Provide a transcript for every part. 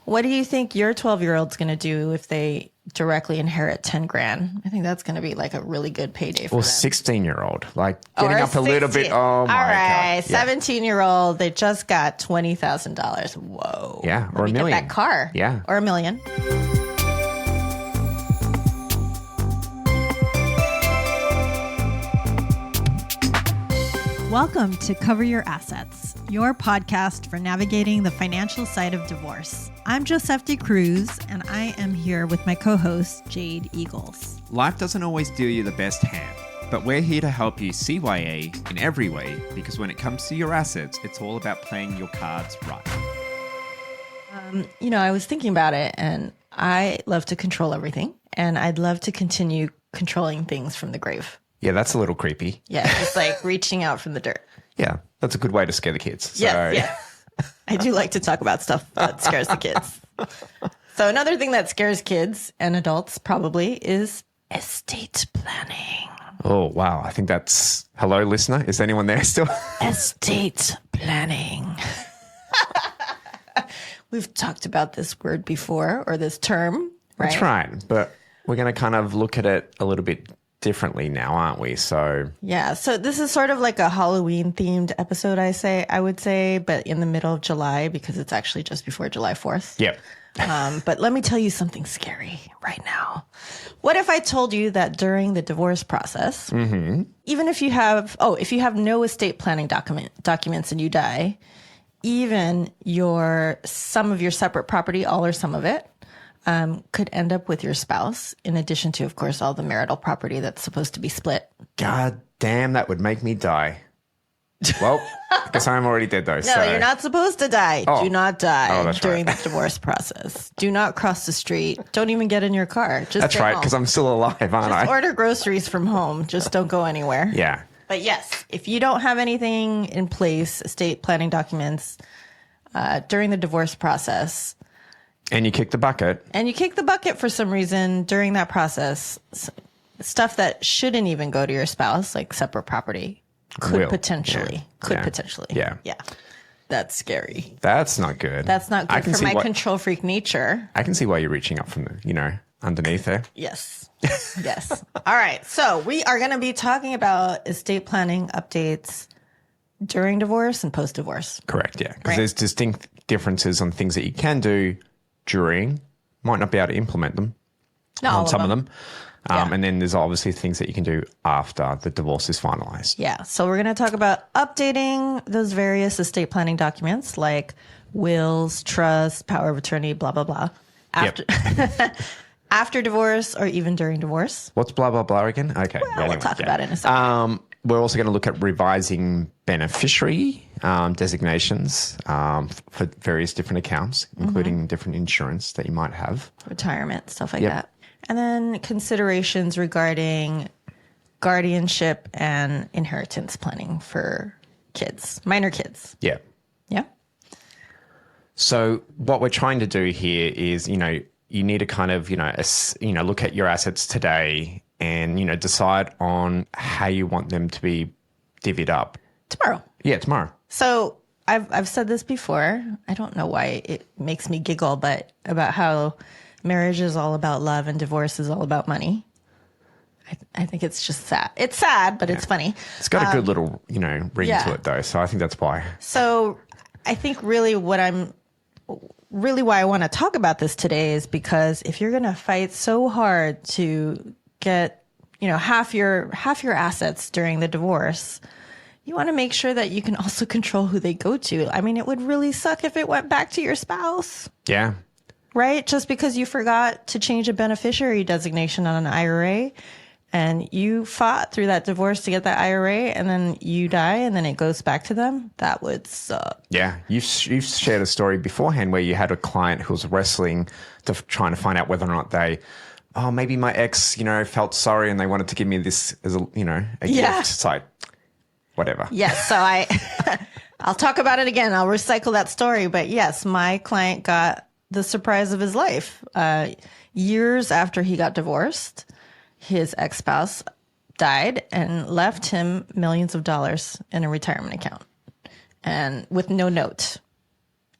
What do you think your 12-year-old's going to do if they directly inherit 10 grand? I think that's going to be like a really good payday for them. 16-year-old, like getting up a little bit. Oh, my All right, God. Yeah. 17-year-old, they just got $20,000. Whoa. Yeah, or $1 million. Get that car. Yeah. Or $1 million. Welcome to Cover Your Assets, your podcast for navigating the financial side of divorce. I'm Josephti Cruz, and I am here with my co-host, Jade Eagles. Life doesn't always deal you the best hand, but we're here to help you CYA in every way, because when it comes to your assets, it's all about playing your cards right. I was thinking about it, and I love to control everything, and I'd love to continue controlling things from the grave. Yeah, that's a little creepy. Yeah, just like reaching out from the dirt. Yeah, that's a good way to scare the kids. So. Yeah. I do like to talk about stuff that scares the kids. So another thing that scares kids and adults probably is estate planning. Oh, wow. I think that's... Hello, listener. Is anyone there still? Estate planning. We've talked about this word before, or this term, right? That's right. But we're going to kind of look at it a little bit differently now, aren't we? So yeah, so this is sort of like a Halloween themed episode, I would say, but in the middle of July, because it's actually just before July 4th. Yep. But let me tell you something scary right now. What if I told you that during the divorce process, even if you have no estate planning documents and you die, even some of your separate property, all or some of it, could end up with your spouse, in addition to, of course, all the marital property that's supposed to be split. God damn, that would make me die. Well, I guess I'm already dead, though. No, you're not supposed to die. Oh. Do not die during right. the divorce process. Do not cross the street. Don't even get in your car. That's right, because I'm still alive, aren't I? Order groceries from home. Just don't go anywhere. Yeah. But yes, if you don't have anything in place, estate planning documents, during the divorce process... And you kick the bucket. And you kick the bucket for some reason during that process. Stuff that shouldn't even go to your spouse, like separate property, could potentially. Yeah. Yeah. That's scary. That's not good. That's not good for my control freak nature. I can see why you're reaching up from the, underneath there. Yes. Yes. All right. So we are going to be talking about estate planning updates during divorce and post-divorce. Correct, yeah. Because there's distinct differences on things that you can do during, might not be able to implement them on some of them. And then there's obviously things that you can do after the divorce is finalized. Yeah. So we're going to talk about updating those various estate planning documents like wills, trusts, power of attorney, blah, blah, blah. After divorce or even during divorce. What's blah, blah, blah again? Okay. Well, we'll talk about it in a second. We're also going to look at revising beneficiary designations for various different accounts, including different insurance that you might have. Retirement, stuff like that. And then considerations regarding guardianship and inheritance planning for kids, minor kids. Yeah. Yeah. So what we're trying to do here is, you need to kind of, look at your assets today and, decide on how you want them to be divvied up. Tomorrow. Yeah, tomorrow. So I've said this before. I don't know why it makes me giggle, but about how marriage is all about love and divorce is all about money. I think it's just sad. It's sad, but it's funny. It's got a good little, ring to it, though. So I think that's why. So I think really why I want to talk about this today is because if you're going to fight so hard to get, half your assets during the divorce, you want to make sure that you can also control who they go to. I mean, it would really suck if it went back to your spouse. Yeah. Right? Just because you forgot to change a beneficiary designation on an IRA and you fought through that divorce to get that IRA and then you die and then it goes back to them, that would suck. Yeah. You've shared a story beforehand where you had a client who was wrestling trying to find out whether or not maybe my ex, felt sorry and they wanted to give me this as a gift. It's like, whatever. Yes. So I'll talk about it again. I'll recycle that story. But yes, my client got the surprise of his life. Years after he got divorced, his ex-spouse died and left him millions of dollars in a retirement account and with no note.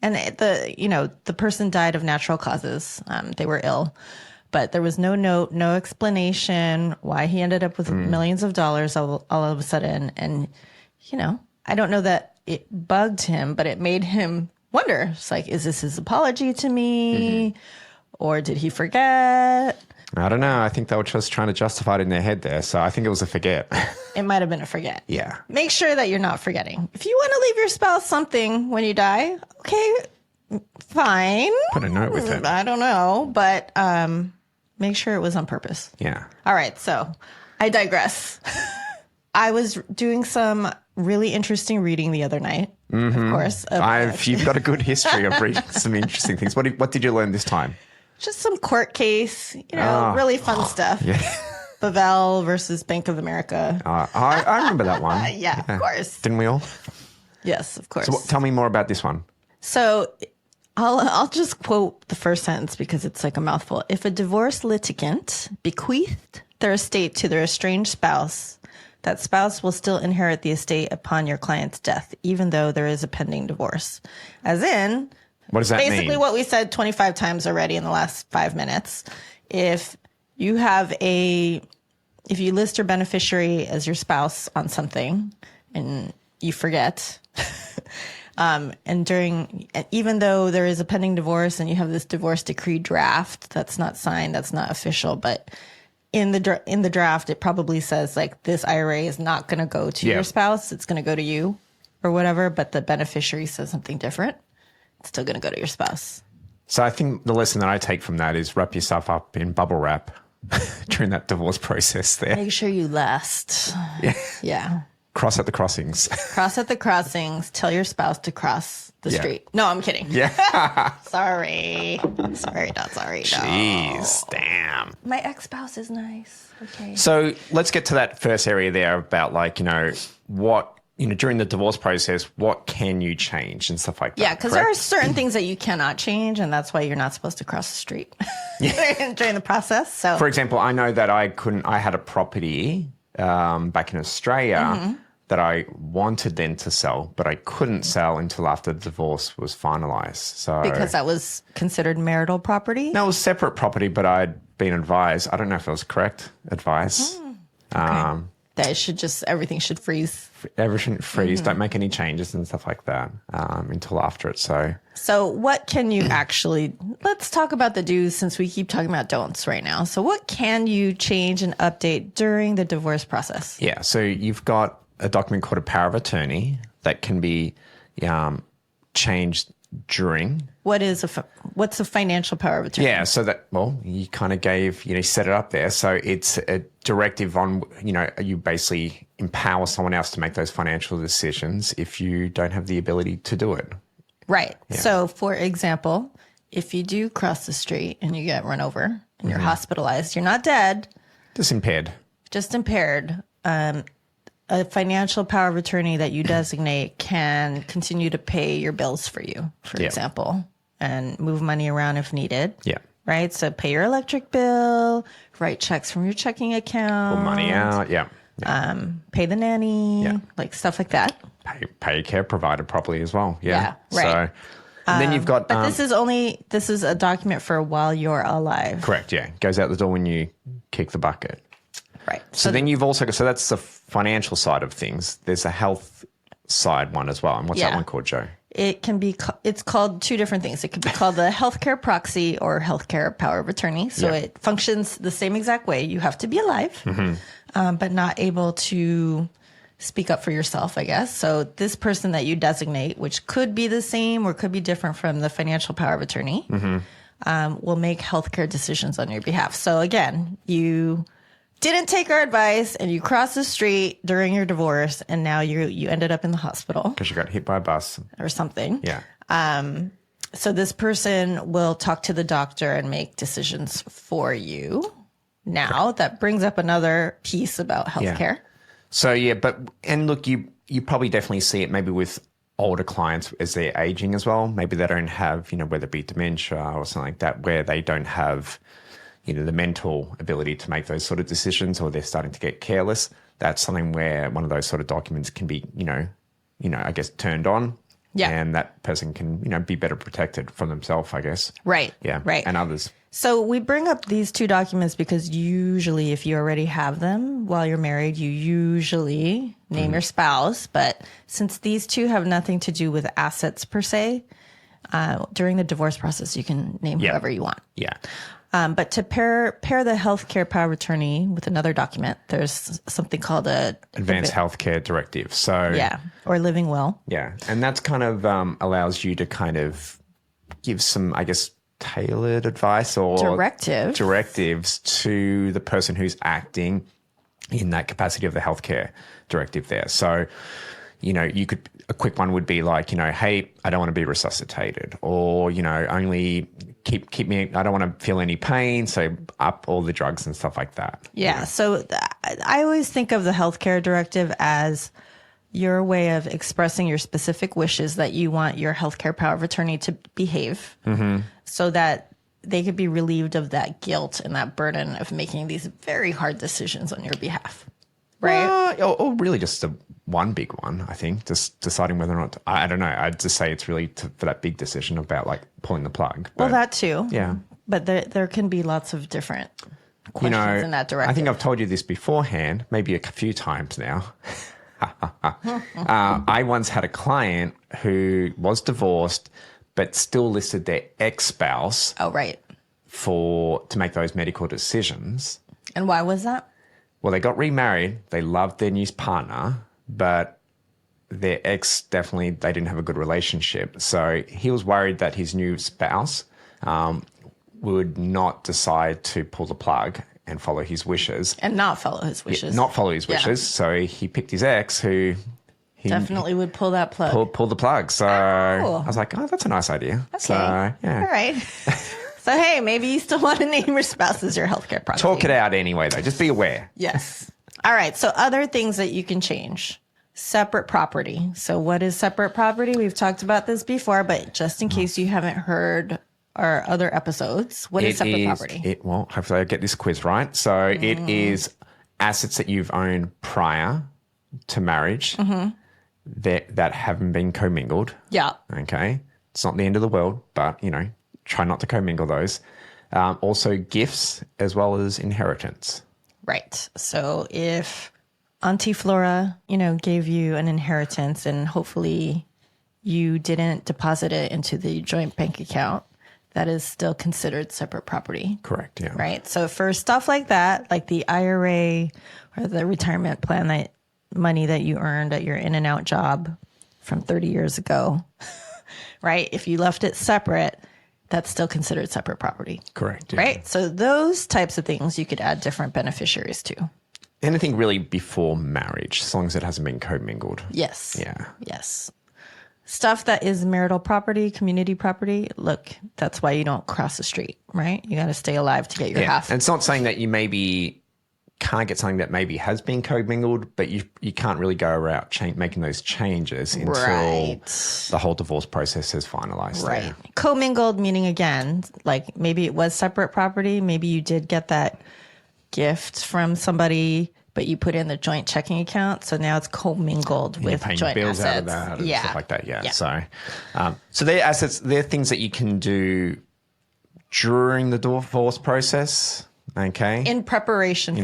And the person died of natural causes. They were ill, but there was no note, no explanation why he ended up with millions of dollars all of a sudden. And, I don't know that it bugged him, but it made him wonder. It's like, is this his apology to me? Or did he forget? I don't know. I think they were just trying to justify it in their head there. So I think it was a forget. It might have been a forget. Yeah. Make sure that you're not forgetting. If you want to leave your spouse something when you die, okay, fine. Put a note with it. I don't know, but make sure it was on purpose. Yeah. All right, so I digress. I was doing some really interesting reading the other night, of course. You've got a good history of reading some interesting things. What did you learn this time? Just some court case, really fun stuff. Yeah. Bavel versus Bank of America. I remember that one. Yeah, of course. Didn't we all? Yes, of course. So tell me more about this one. So I'll just quote the first sentence because it's like a mouthful. If a divorce litigant bequeathed their estate to their estranged spouse, that spouse will still inherit the estate upon your client's death, even though there is a pending divorce. As in, what does that mean? Basically what we said 25 times already in the last 5 minutes. If you list your beneficiary as your spouse on something and you forget, even though there is a pending divorce and you have this divorce decree draft that's not signed, that's not official, but in the draft, it probably says like this IRA is not going to go to your spouse. It's going to go to you or whatever. But the beneficiary says something different. It's still going to go to your spouse. So I think the lesson that I take from that is wrap yourself up in bubble wrap during that divorce process there. Make sure you last. Yeah. Cross at the crossings. Cross at the crossings. Tell your spouse to cross the street. No, I'm kidding. Yeah. Sorry. Sorry, not sorry. Jeez, No. damn. My ex-spouse is nice. Okay. So let's get to that first area there about what, during the divorce process, what can you change and stuff like that. Yeah, because there are certain things that you cannot change, and that's why you're not supposed to cross the street during the process. So, for example, I know that I had a property back in Australia that I wanted then to sell, but I couldn't sell until after the divorce was finalized. So because that was considered marital property? No, it was separate property, but I'd been advised. I don't know if it was correct advice. Okay. That everything should freeze. Everything freeze. Don't make any changes and stuff like that until after it. So what can you let's talk about the do's since we keep talking about don'ts right now. So what can you change and update during the divorce process? Yeah. So you've got a document called a power of attorney that can be changed during. What's a financial power of attorney? Yeah, so you kind of set it up there. So it's a directive on, you basically empower someone else to make those financial decisions if you don't have the ability to do it. Right. Yeah. So, for example, if you do cross the street and you get run over and you're hospitalized, you're not dead. Just impaired. A financial power of attorney that you designate can continue to pay your bills for you, for example, and move money around if needed. Yeah. Right? So pay your electric bill, write checks from your checking account. Pull money out, pay the nanny, like stuff like that. Pay your care provider properly as well. Yeah. Right. So, and then you've got... But this is a document for while you're alive. Correct, yeah. Goes out the door when you kick the bucket. Right. So then you've also got, so that's the financial side of things. There's a health side one as well. And what's that one called, Joe? It's called two different things. It could be called the healthcare proxy or healthcare power of attorney. So it functions the same exact way. You have to be alive, but not able to speak up for yourself, I guess. So this person that you designate, which could be the same or could be different from the financial power of attorney, will make healthcare decisions on your behalf. So again, you didn't take our advice and you crossed the street during your divorce and now you ended up in the hospital. Because you got hit by a bus. Or something. Yeah. So this person will talk to the doctor and make decisions for you. Now, that brings up another piece about healthcare. Yeah. So, and look, you probably definitely see it maybe with older clients as they're aging as well. Maybe they don't have, whether it be dementia or something like that, where they don't have the mental ability to make those sort of decisions, or they're starting to get careless. That's something where one of those sort of documents can be, I guess turned on Yeah. And that person can, be better protected from themselves, I guess. Right. Yeah. Right. And others. So we bring up these two documents because usually if you already have them while you're married, you usually name your spouse. But since these two have nothing to do with assets per se, during the divorce process, you can name whoever you want. Yeah. But to pair the healthcare power of attorney with another document, there's something called a Advanced Healthcare Directive. So or living will. Yeah. And that's kind of allows you to kind of give some, I guess, tailored advice or directives to the person who's acting in that capacity of the healthcare directive there. So, a quick one would be like, hey, I don't want to be resuscitated, or, only keep me, I don't want to feel any pain. So up all the drugs and stuff like that. Yeah. So I always think of the healthcare directive as your way of expressing your specific wishes that you want your healthcare power of attorney to behave so that they could be relieved of that guilt and that burden of making these very hard decisions on your behalf. Right. Or really just one big one, I think, just deciding whether or not, I don't know. I'd just say it's really for that big decision about like pulling the plug. Well, that too. Yeah. But there can be lots of different questions in that directive. I think I've told you this beforehand, maybe a few times now. I once had a client who was divorced, but still listed their ex-spouse. Oh, right. To make those medical decisions. And why was that? Well, they got remarried. They loved their new partner, but their ex they didn't have a good relationship. So he was worried that his new spouse would not decide to pull the plug and follow his wishes. And not follow his wishes. Not follow his wishes. So he picked his ex who... He definitely would pull that plug. Pull the plug. So I was like, oh, that's a nice idea. Okay. So, yeah. All right. So, hey, maybe you still want to name your spouse as your healthcare proxy. Talk it out anyway, though. Just be aware. Yes. All right. So other things that you can change. Separate property. So what is separate property? We've talked about this before, but just in case you haven't heard our other episodes, what is separate property? Well, hopefully I get this quiz right. So it is assets that you've owned prior to marriage that haven't been commingled. Yeah. Okay. It's not the end of the world, but, try not to commingle those. Also gifts as well as inheritance. Right. So if Auntie Flora, gave you an inheritance and hopefully you didn't deposit it into the joint bank account, that is still considered separate property. Correct. Yeah. Right. So for stuff like that, like the IRA or the retirement plan, that money that you earned at your in and out job from 30 years ago, right? If you left it separate, that's still considered separate property. Correct. Yeah. Right. So those types of things you could add different beneficiaries to. Anything really before marriage, as long as it hasn't been commingled. Yes. Yeah. Yes. Stuff that is marital property, community property, look, that's why you don't cross the street, right? You got to stay alive to get your half. And it's not saying that you maybe can't get something that maybe has been commingled, but you can't really go around making those changes until the whole divorce process is finalized. Right. There. Commingled meaning, again, like maybe it was separate property. Maybe you did get that gift from somebody, but you put in the joint checking account. So now it's commingled with paying joint bills assets. out of that and stuff like that. Yeah. So they're assets, they're things that you can do during the divorce process. Okay. In preparation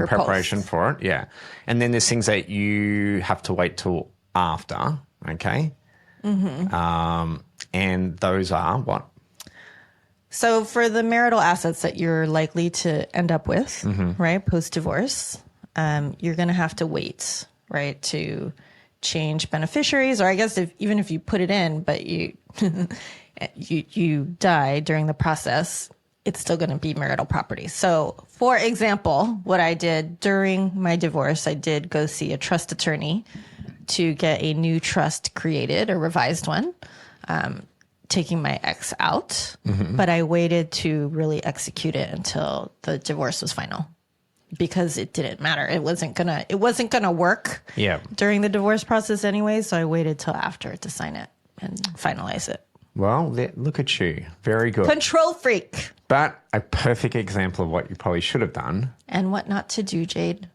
for it. Yeah. And then there's things that you have to wait till after. Okay. And those are what? So for the marital assets that you're likely to end up with, right, post-divorce, you're going to have to wait, right, to change beneficiaries. Or I guess even if you put it in, but you you die during the process, it's still going to be marital property. So, for example, what I did during my divorce, I did go see a trust attorney to get a new trust created, a revised one, taking my ex out. But I waited to really execute it until the divorce was final, because it didn't matter. It wasn't gonna work during the divorce process anyway. So I waited till after to sign it and finalize it. Well, look at you. Very good. Control freak. But a perfect example of what you probably should have done. And what not to do, Jade.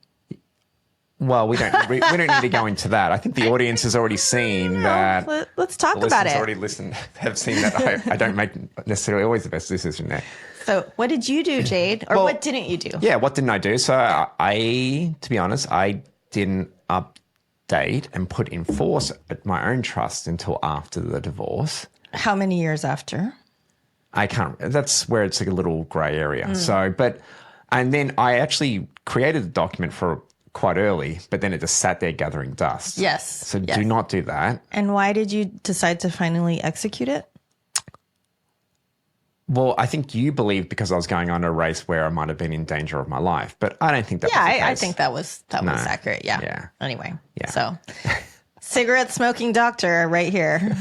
Well, we don't need to go into that. I think the audience has already seen that. Let's talk The about listeners it. already have seen that I don't make necessarily always the best decision there. So what did you do, Jade? Or what didn't you do? Yeah, what didn't I do? So to be honest, I didn't update and put in force my own trust until after the divorce. How many years after? I can't. That's where it's like a little grey area. So, and then I actually created the document for quite early, but then it just sat there gathering dust. Yes. So do not do that. And why did you decide to finally execute it? Well, I think you believed because I was going on a race where I might have been in danger of my life, but I don't think that was the case. I think that was accurate. Yeah. Yeah. Anyway. Yeah. So cigarette smoking doctor right here.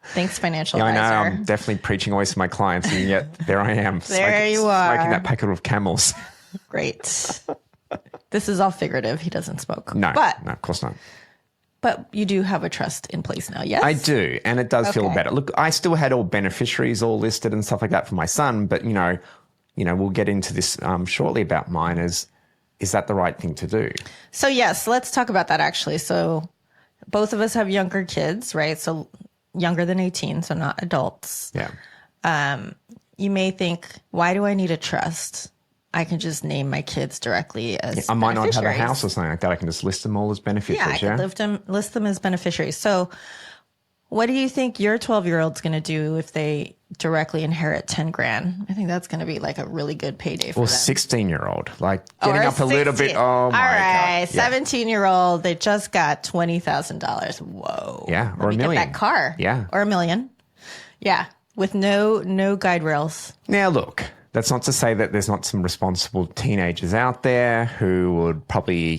Thanks, financial Yeah, I advisor. know. I'm definitely preaching always to my clients, and yet there I am. There you are. Smoking that packet of Camels. Great. This is all figurative. He doesn't smoke. No, But of course not. But you do have a trust in place now, yes? I do, and it does feel Okay. better. Look, I still had all beneficiaries all listed and stuff like that for my son, but we'll get into this shortly about mine. Is that the right thing to do? So yes, let's talk about that actually. So both of us have younger kids, right? So younger than 18, so not adults. Yeah. You may think, why do I need a trust? I can just name my kids directly as I might not have a beneficiaries. house or something like that. I can just list them all as Yeah, beneficiaries. I could list them as beneficiaries. So what do you think your 12-year-old's going to do if they directly inherit 10 grand? I think that's going to be like a really good payday for Or them. 16-year-old, like Or getting up a little 16. bit. Oh my All right, God. Yeah. 17-year-old, they just got $20,000. Whoa. Yeah, or Let me $1 million. Get that car. Yeah. Or $1 million. Yeah, with no guide rails. Now, look, that's not to say that there's not some responsible teenagers out there who would probably,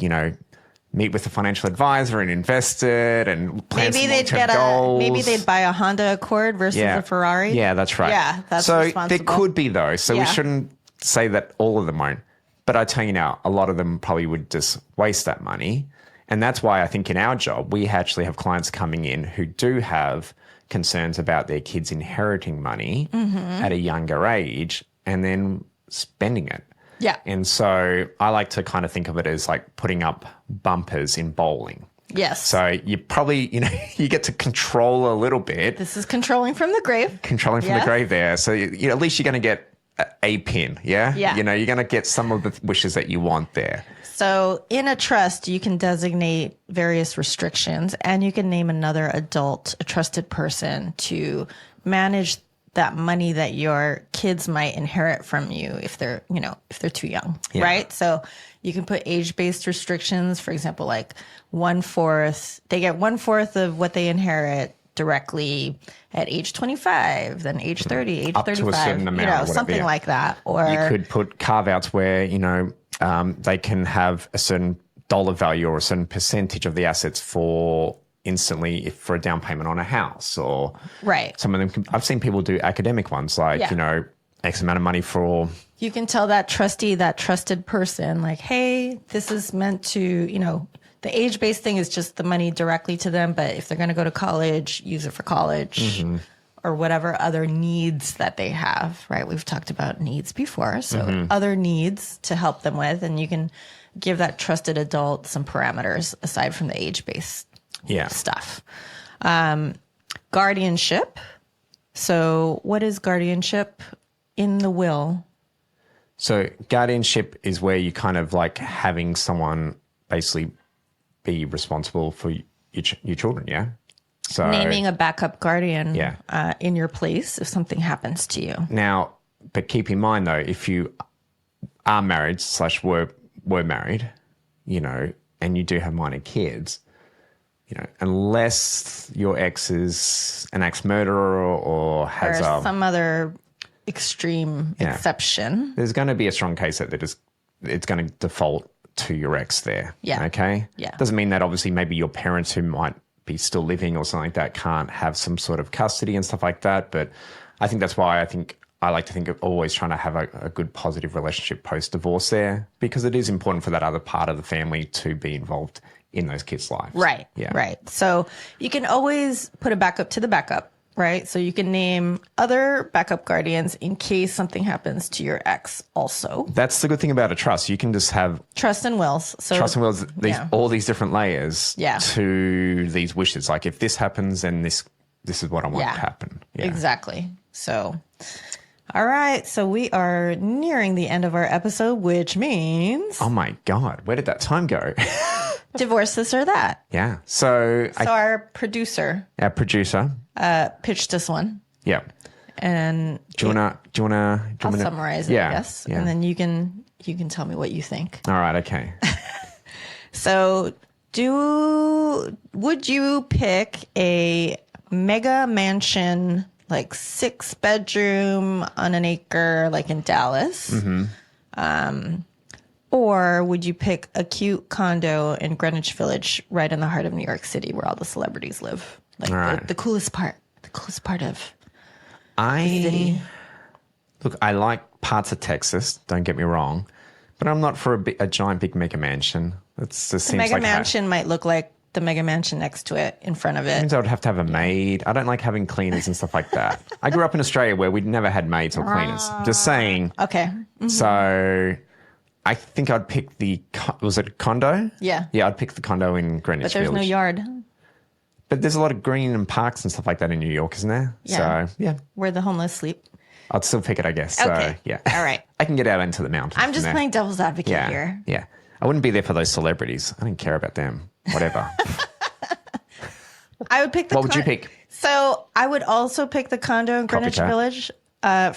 meet with a financial advisor and invest it and plan some long-term goals. Maybe they'd buy a Honda Accord versus a Ferrari. Yeah, that's right. Yeah, that's so responsible. there could be though. So we Yeah. shouldn't say that all of them won't. But I tell you now, a lot of them probably would just waste that money. And that's why I think in our job, we actually have clients coming in who do have concerns about their kids inheriting money at a younger age and then spending it. Yeah. And so I like to kind of think of it as like putting up bumpers in bowling. Yes. So you probably, you get to control a little bit, This is controlling from the grave. controlling from the Yes. grave there. So at least you're going to get a pin, yeah? Yeah. You're going to get some of the wishes that you want there. So in a trust, you can designate various restrictions and you can name another adult, a trusted person to manage that money that your kids might inherit from you if they're too young, Yeah. right? So you can put age-based restrictions, for example, like 1/4, they get 1/4 of what they inherit directly at age 25, then age 30, age Up to a 35, certain amount or whatever, something yeah. like that. Or You could put carve-outs where, they can have a certain dollar value or a certain percentage of the assets for instantly for a down payment on a house, or right. some of them I've seen people do academic ones like, Yeah. X amount of money for. You can tell that trusted person, like, hey, this is meant to, the age-based thing is just the money directly to them. But if they're going to go to college, use it for college or whatever other needs that they have, right? We've talked about needs before. So other needs to help them with. And you can give that trusted adult some parameters aside from the age-based stuff. Guardianship. So what is guardianship in the will? So guardianship is where you kind of like having someone basically be responsible for your children, yeah? So Naming a backup guardian Yeah. in your place if something happens to you. now, but keep in mind though, if you are married / were married, and you do have minor kids, unless your ex is an ex-murderer or has Or some other extreme Yeah. exception. there's going to be a strong case that it's going to default to your ex there. Yeah. Okay? Yeah. Doesn't mean that obviously maybe your parents who might be still living or something like that can't have some sort of custody and stuff like that. But I think that's why I like to think of always trying to have a good positive relationship post-divorce there, because it is important for that other part of the family to be involved in those kids' lives. Right. Yeah. Right. So you can always put a backup to the backup, right? So you can name other backup guardians in case something happens to your ex also. That's the good thing about a trust. You can just have Trust and wills. So trust and wills, all these different layers Yeah. to these wishes. Like if this happens, then this is what I want to happen. Yeah. Exactly. So, all right. So we are nearing the end of our episode, which means Oh my God, where did that time go? divorce this or that. Yeah. So So our producer our producer. pitched us one, Yeah. and Do you wanna I'll summarize it, Yeah. I guess, Yeah. and then you can tell me what you think. All right. Okay. So, would you pick a mega mansion, like 6-bedroom on an acre, like in Dallas? Or would you pick a cute condo in Greenwich Village, right in the heart of New York City, where all the celebrities live? Like right. the coolest part of I like parts of Texas. Don't get me wrong, but I'm not for a giant big mega mansion. It's just the seems mega like mansion might look like the mega mansion next to it in front of it. means I would have to have a maid. I don't like having cleaners and stuff like that. I grew up in Australia where we'd never had maids or cleaners. Just saying. Okay. So I think I'd pick was it a condo? Yeah. Yeah, I'd pick the condo in Greenwich But there's Village. no yard But there's a lot of green and parks and stuff like that in New York, isn't there? Yeah. So, yeah, where the homeless sleep. I'd still pick it, I guess. Okay. So, yeah. All right. I can get out into the mountains. I'm just from there. playing devil's advocate Yeah. here. Yeah. I wouldn't be there for those celebrities. I don't care about them. Whatever. I would pick the What would you pick? So I would also pick the condo in Greenwich Copycat. Village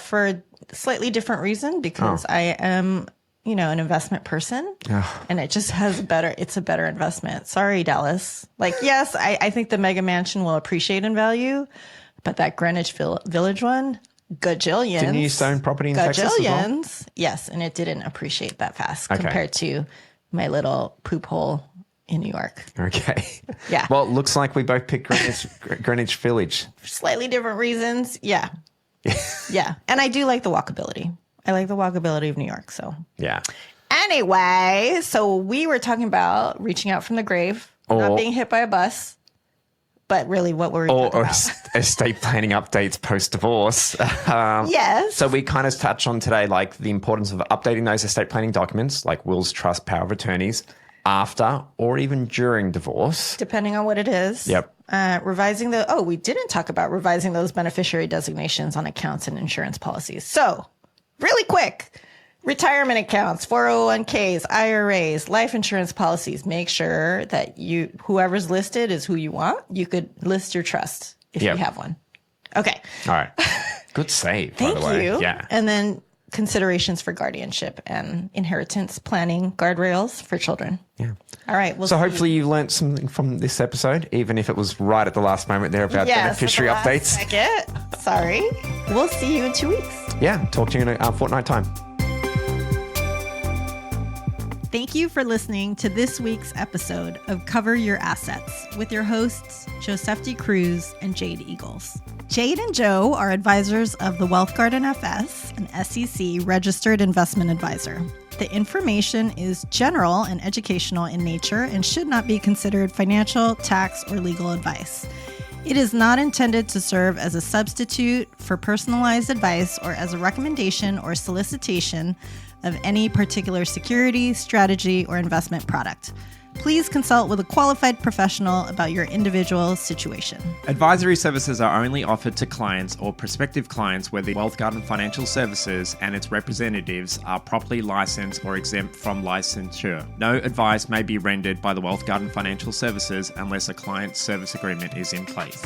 for a slightly different reason, because I am, an investment person, and it just it's a better investment. Sorry, Dallas. Like, yes, I think the mega mansion will appreciate in value, but that Greenwich Village one, gajillions. Didn't you own property in Texas as well? Gajillions. Yes, and it didn't appreciate that fast Okay. compared to my little poop hole in New York. Okay. Yeah. Well, it looks like we both picked Greenwich Village. Slightly different reasons. Yeah. Yeah. And I do like the walkability. I like the walkability of New York. So, Yeah. anyway, so we were talking about reaching out from the grave, not being hit by a bus. But really, what were we talking Or about? estate planning updates post-divorce. Yes. So we kind of touched on today, like the importance of updating those estate planning documents, like wills, trust, power of attorneys, after or even during divorce. Depending on what it is. Yep. Revising we didn't talk about revising those beneficiary designations on accounts and insurance policies. So, really quick, retirement accounts, 401ks, IRAs, life insurance policies. Make sure that whoever's listed is who you want. You could list your trust if you have one. Okay. All right. Good save, by Thank the way. you. Yeah. And then considerations for guardianship and inheritance planning, guardrails for children. Yeah. All right. So hopefully you learnt something from this episode, even if it was right at the last moment there about beneficiary updates. Second. Sorry. We'll see you in 2 weeks. Yeah. Talk to you in a fortnight time. Thank you for listening to this week's episode of Cover Your Assets with your hosts, Josephti, Cruz, and Jade Eagles. Jade and Joe are advisors of the Wealth Garden FS, an SEC registered investment advisor. The information is general and educational in nature and should not be considered financial, tax, or legal advice. It is not intended to serve as a substitute for personalized advice or as a recommendation or solicitation of any particular security, strategy, or investment product. Please consult with a qualified professional about your individual situation. Advisory services are only offered to clients or prospective clients where the Wealth Garden Financial Services and its representatives are properly licensed or exempt from licensure. No advice may be rendered by the Wealth Garden Financial Services unless a client service agreement is in place.